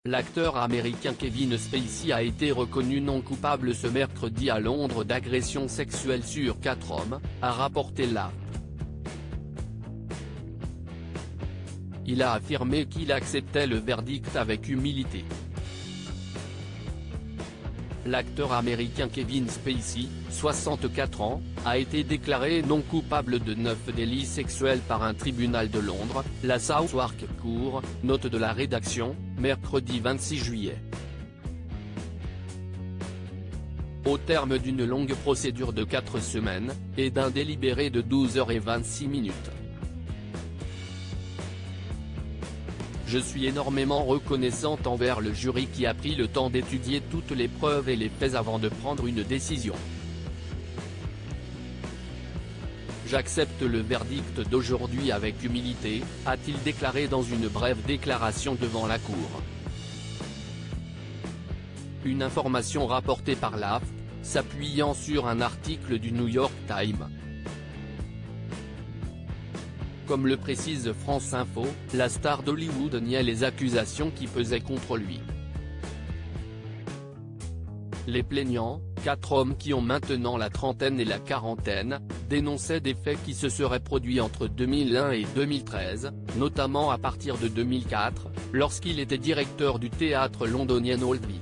L'acteur américain Kevin Spacey a été reconnu non coupable ce mercredi à Londres d'agression sexuelle sur 4 hommes, a rapporté la. Il a affirmé qu'il acceptait le verdict avec humilité. L'acteur américain Kevin Spacey, 64 ans, a été déclaré non coupable de 9 délits sexuels par un tribunal de Londres, la Southwark Court, note de la rédaction, mercredi 26 juillet. Au terme d'une longue procédure de 4 semaines, et d'un délibéré de 12h26. Je suis énormément reconnaissante envers le jury qui a pris le temps d'étudier toutes les preuves et les faits avant de prendre une décision. J'accepte le verdict d'aujourd'hui avec humilité, a-t-il déclaré dans une brève déclaration devant la Cour. Une information rapportée par l'AFP, s'appuyant sur un article du New York Times. Comme le précise France Info, la star d'Hollywood niait les accusations qui pesaient contre lui. Les plaignants, 4 hommes qui ont maintenant la trentaine et la quarantaine, dénonçaient des faits qui se seraient produits entre 2001 et 2013, notamment à partir de 2004, lorsqu'il était directeur du théâtre londonien Old Vic.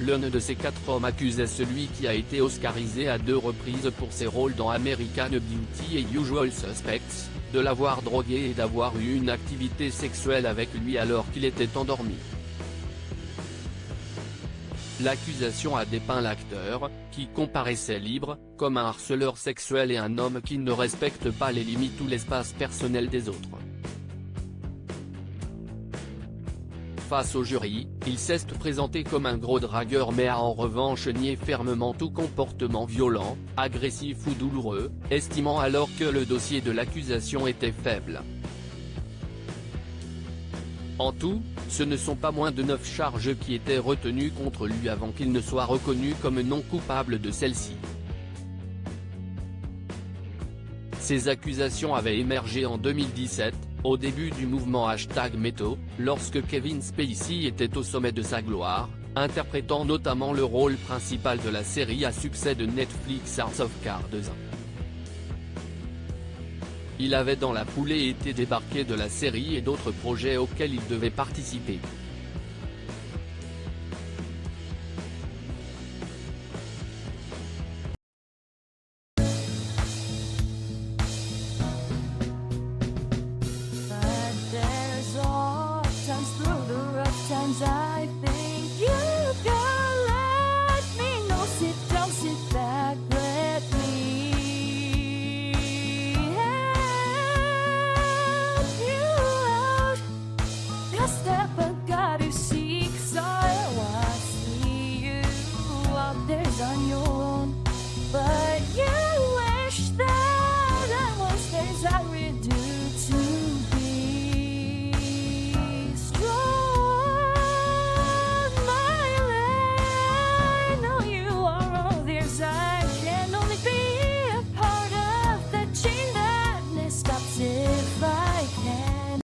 L'un de ces 4 hommes accusait celui qui a été oscarisé à 2 reprises pour ses rôles dans American Beauty et Usual Suspects, de l'avoir drogué et d'avoir eu une activité sexuelle avec lui alors qu'il était endormi. L'accusation a dépeint l'acteur, qui comparaissait libre, comme un harceleur sexuel et un homme qui ne respecte pas les limites ou l'espace personnel des autres. Face au jury, il s'est présenté comme un gros dragueur mais a en revanche nié fermement tout comportement violent, agressif ou douloureux, estimant alors que le dossier de l'accusation était faible. En tout, ce ne sont pas moins de 9 charges qui étaient retenues contre lui avant qu'il ne soit reconnu comme non coupable de celle-ci. Ces accusations avaient émergé en 2017, au début du mouvement #MeToo, lorsque Kevin Spacey était au sommet de sa gloire, interprétant notamment le rôle principal de la série à succès de Netflix House of Cards. Il avait dans la foulée été débarqué de la série et d'autres projets auxquels il devait participer.